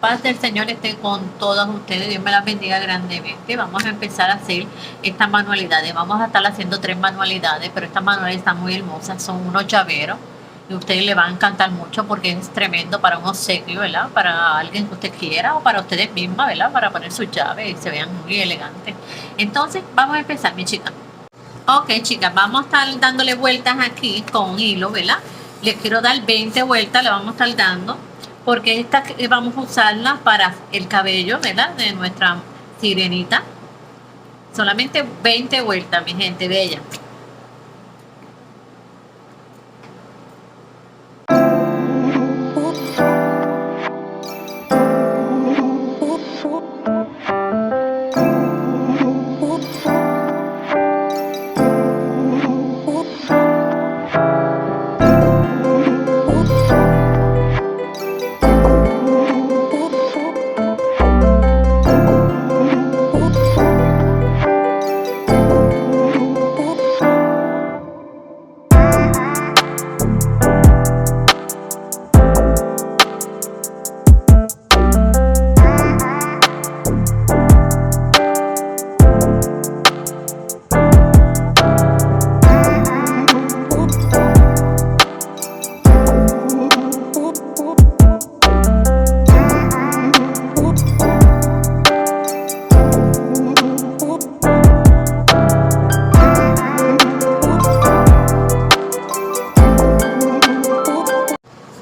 Paz del Señor esté con todas ustedes. Dios me las bendiga grandemente. Vamos a empezar a hacer estas manualidades. Vamos a estar haciendo 3 manualidades, pero estas manualidades están muy hermosas. Son unos llaveros y a ustedes les va a encantar mucho porque es tremendo para un obsequio, ¿verdad? Para alguien que usted quiera o para ustedes mismas, ¿verdad? Para poner sus llaves y se vean muy elegantes. Entonces, vamos a empezar, mi chica. Ok, chicas, vamos a estar dándole vueltas aquí con hilo, ¿verdad? Les quiero dar 20 vueltas, le vamos a estar dando, porque esta vamos a usarla para el cabello, ¿verdad? De nuestra sirenita. Solamente 20 vueltas, mi gente bella.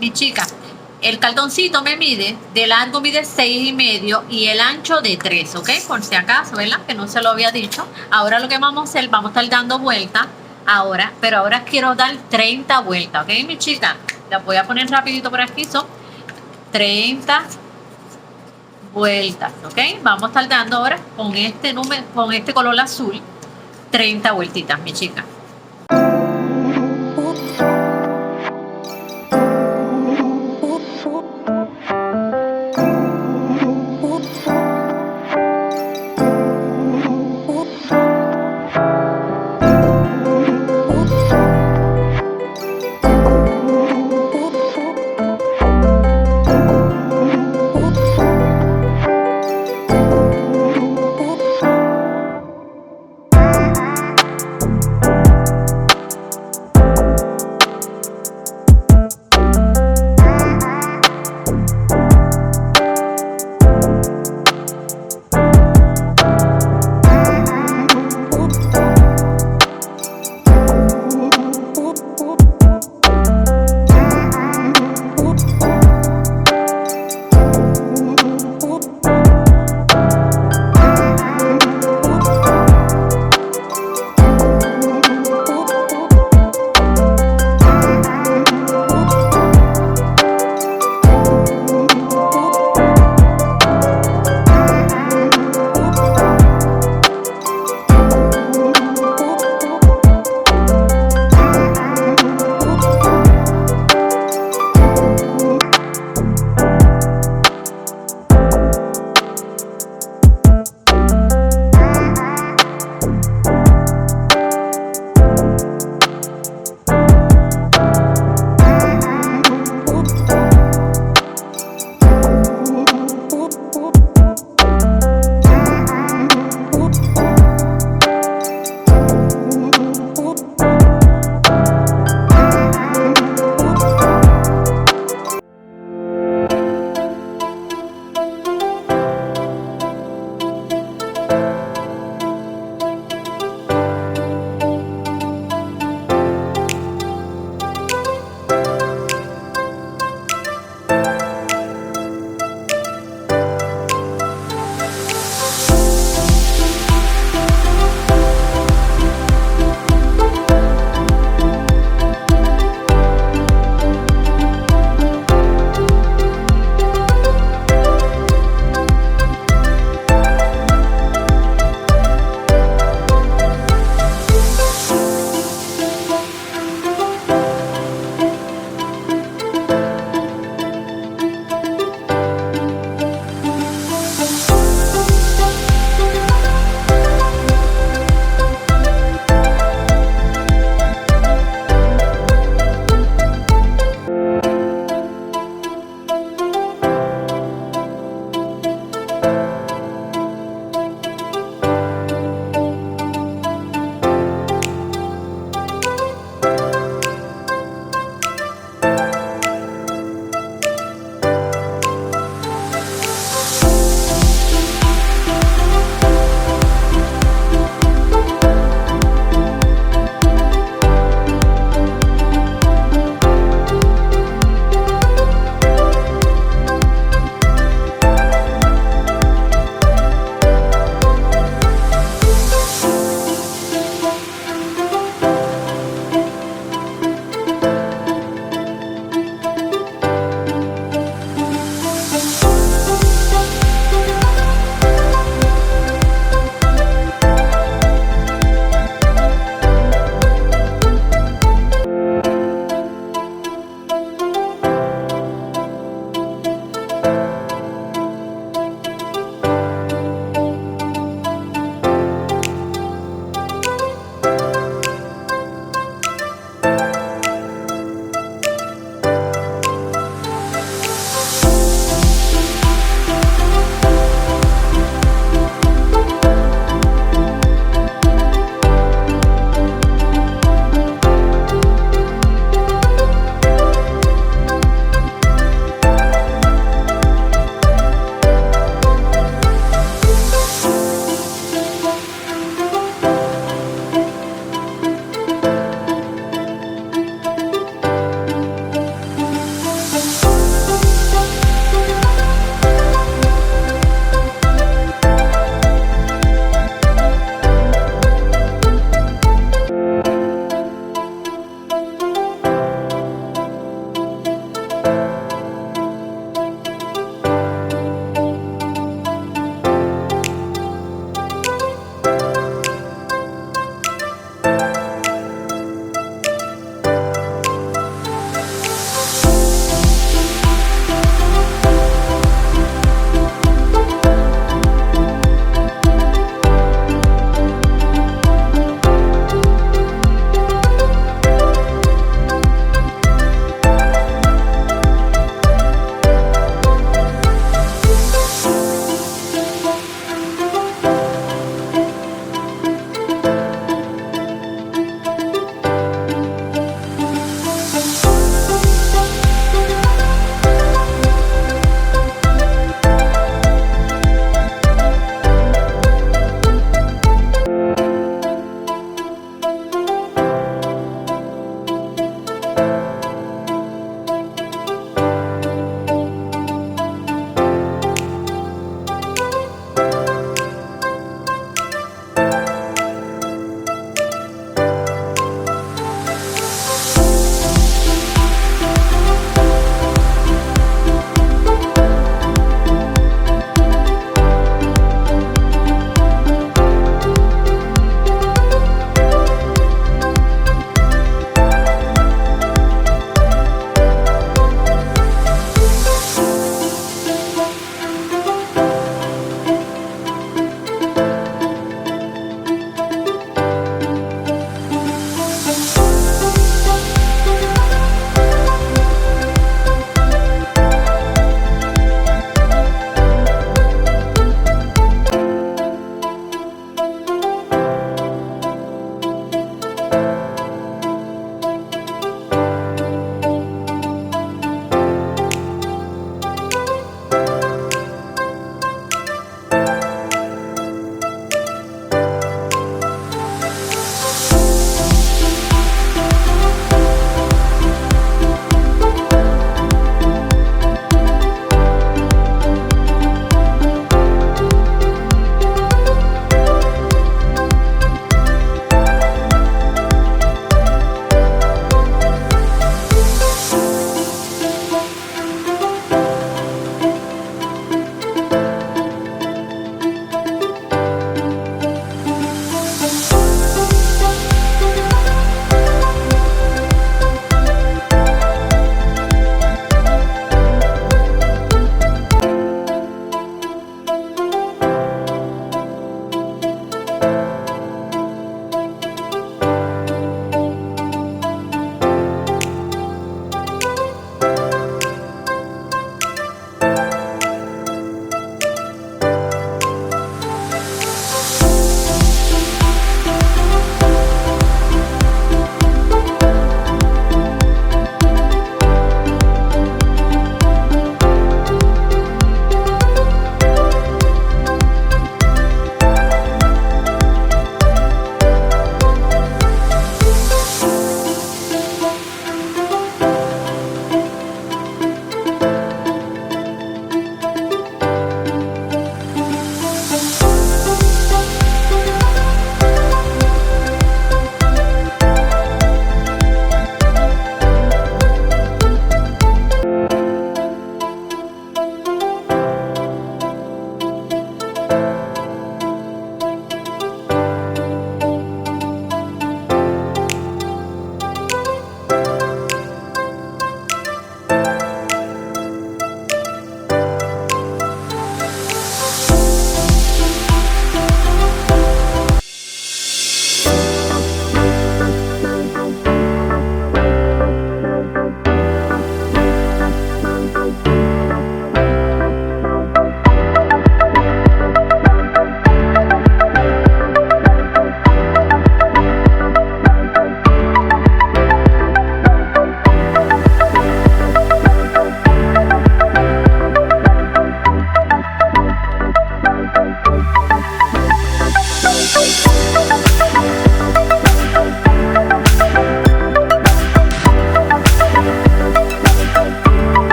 Mi chica, el cartoncito me mide, de largo mide 6,5 y el ancho de 3, ¿ok? Por si acaso, ¿verdad? Que no se lo había dicho. Ahora lo que vamos a hacer, vamos a estar dando vueltas ahora, pero ahora quiero dar 30 vueltas, ¿ok, mi chica? La voy a poner rapidito por aquí, son 30 vueltas, ¿ok? Vamos a estar dando ahora con este número, con este color azul, 30 vueltitas, mi chica.